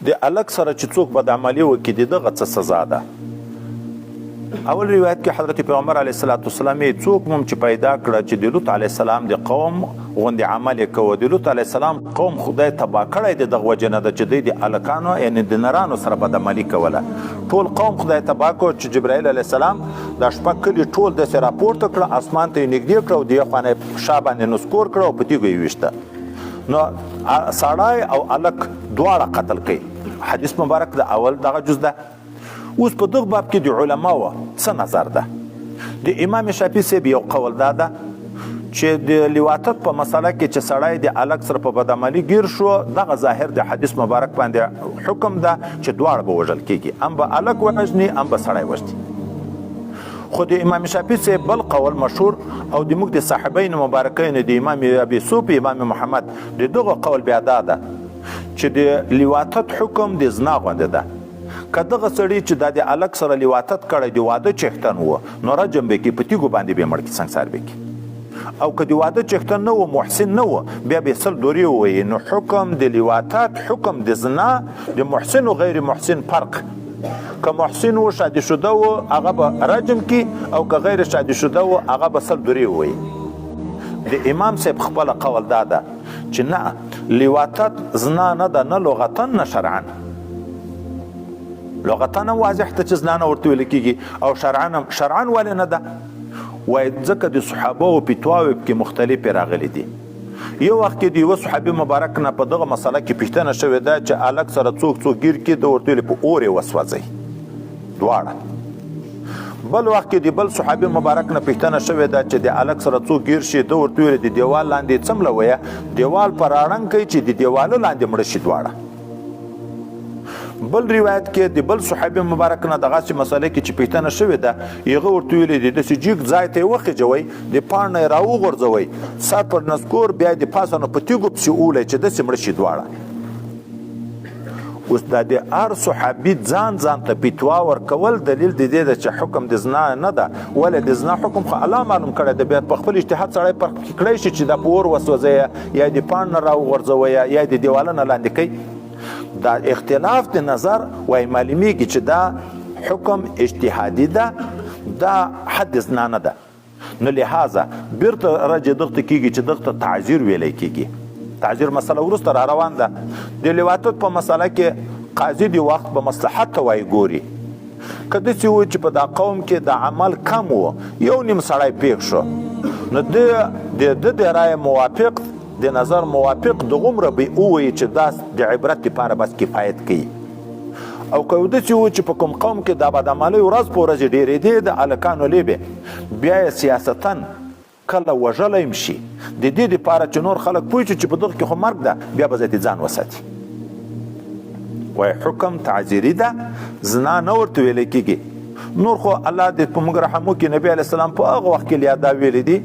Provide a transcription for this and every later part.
د الک سره چې څوک بدعملي وکړي د دغه څه سزا ده. اول روایت کې حضرت پیغمبر علیه السلام څوک هم چې پیدا کړه چې د لوط علیه السلام د قوم غوندې عمل یې کوه، د لوط علیه السلام قوم خدای تباه کړی د دغه وجې نه ده چې دوی د الکانو یعنې د نرانو سره بدعملي کوله. ټول قوم خدای تباه کړو چې جبرائیل علیه السلام دا شپږ کلي ټول داسې راپورته کړه، اسمان ته یې نږدې کړه او د یوې خوا نه شا باندې نسکور کړه او په تیږو یې ویشته. نو سړی او الک دواړه قتل کوي. حدیث مبارک د اول دغه جز ده. اوس په دغه باب کې د علماو څه نظر ده؟ د امام شافعي صاحب یو قول دا ده چې د لواطت په مسله کې چې سړی د الک سره په بدعملي ګیر شو، دغه ظاهر د حدیث مبارک باندې حکم ده چې دواړه به وژل کېږي، ام به الک وژني ام به سړی وژني. خو د امام شافعي صاحب بل قول مشهور او د موږ د صحابین مبارکین د امام ابي يوسف امام محمد د دغه قول بیا دا ده چې د لواطت حکم د زنا غوندې ده. که دغه سړي چې دا د الک سره لواطت کړی د واده چښتن و نو رجم به کړي، په تیږو باندې به یې مړ کړي، سنګسار به کړي. او که د واده چښتن نه و، محسن نه و، بیا به یې 100 دورې ووایي. نو حکم د لواطت حکم د زنا د محسن و غیر محسن فرق. که محسن و شادي شده و هغه به رجم کړي، او که غیر شادي شده و هغه به 100 دورې ووایي. د امام صاحب خپله قول دا ده چې نه، لواطت زنا نه ده، نه لغتا نه شرعا. لغتا هم واضح ته چې زنا نه ورته ویل کېږي، او شرعا ولې نه ده؟ وایي ځکه د صحابهو فتواوې پکې مختلفې راغلي دي. یو وخت کې د یوه صحابي مبارک نه په دغه مسله کې پوښتنه شوې ده چې الک سره څوک ګیر کړي، ده ورته ویلې په اور یې وسوځئ دواړه. بل وخت کې د بل صحابي مبارک نه پوښتنه شوې ده چې د الک سره څوک ګیر شي، ده ورته ویلې د دیوال لاندې څمله ویه، دیوال په راړنګ کوي چې د دیوالو لاندې مړه شي دواړه. بل روایت کې د بل صحابي مبارک نه دغسې مسئله کې چې پوښتنه شوې ده، هغه ورته ویلي دي داسې جګ ځای ته یې وخېجوئ، د پاڼه یې راوغورځوئ، سر پر نسکور، بیا د پاسه نو په تیږو پسې اولئ چې داسې مړه شي دواړه. اوس دا د هر صحابي ځان ته فتوا ورکول دلیل د دې ده چې حکم د زنا نه ده. ولې د زنا حکم خو الله معلوم کړی ده، بیا په خپل اجتهاد سړی فرق کړی شي چې دا په اور وسوځئ یا د پاڼه نه راوغورځوئ یا د دیواله نه لاندې کوي. دا اختلاف د نظر وای معلومیږي چې دا حکم اجتهادي ده، دا حد زنا نه ده. نو لحاظه بیرته رجع دغته کېږي چې دغته تعذیر ویلی کېږي. تعذیر مسله وروسته را روان ده. د لواطت په مسله کې قاضي د وخت په مصلحت ته وایي ګوري. که داسې و چې په دا قوم کې د عمل کم و، یو نیم سړی پیښ شو، نو د رایې موافق د نظر موافق دغومره به ووایي چې دا د عبرت لپاره بس کفایت کوي. او که داسې و چې په کوم قوم کې دا بدعملۍ ورځ په ورځ ډېرېدې د هلکانو لیبې، بیا یې سیاستاً کله وژلی هم شي، د دې دپاره چې نور خلک پوه شي چې په دغه کې خو مرګ ده، بیا به ځای ځان وساتي. وایي حکم تعذیري ده، زنا نه ورته ویلی کېږي. نور خو الله دې په موږ رحم وکړي، نبي علیه السلام په هغه وخت کې دا ویلي دي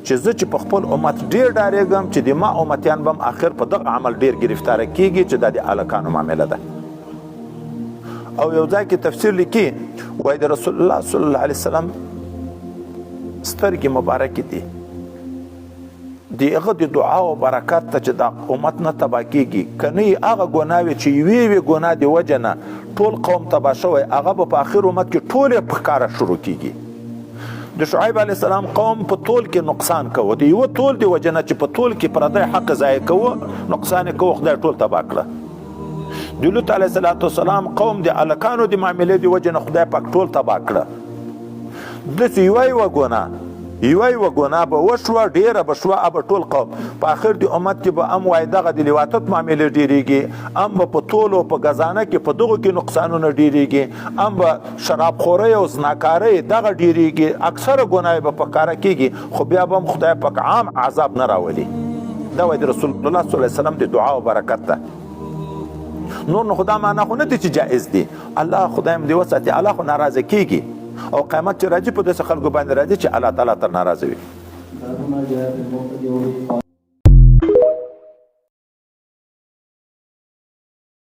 چې زه چې په خپل امت ډېر ډارېږم چې د ما امتیان به هم اخر په دغه عمل ډېر ګرفتاره کېږي چې دا د هلکانو معامله ده. او یو ځای کې تفسیر لیکي، وایي د رسول الله صلی الله علیه وسلم سترګې مبارکې دي، د هغه د دعا او برکات ته چې دا امت نه تباه کېږي. که نه یې هغه ګناوې چې یوې ګناه د وجه نه ټول قوم تباه شوی، هغه به په آخر امت کې ټول یې په ښکاره شروع کېږي. د شعیب علیه السلام قوم په ټول کې نقصان کوه، د یوه ټول د وجه نه چې په ټول کې پردی حق ضایع کوه، نقصان یې کوه، خدای ټول تباه کړه. د لوط علیه السلام قوم د هلکانو د معاملې د وجه نه خدای پاک ټول تباه کړه. داسې یوه ګناه به وشوه، ډېره به شوه، به ټول قوم په آخر د امت کې به هم وایي دغه د لواطت معاملې ډېرېږي، هم به په ټولو په ګزانه کې په دغو کې نقصانونه ډېرېږي، هم به شرابخورۍ او زناکارۍ دغه ډېرېږي، اکثره ګناوې به په ښکاره کېږي، خو بیا به هم خدای پاک عام عذاب نه راولي. دا وایي د رسول الله صلی الله علیه وسلم د دعا او برکت ده. نور نو خدا معنا خو نه دي چې جائز دي، الله خدای هم دې وساتي، الله خو ناراضه کېږي، او قیامت چې راځي په داسې خلکو باندې راځي چې الله تعالی تر ناراضه وي.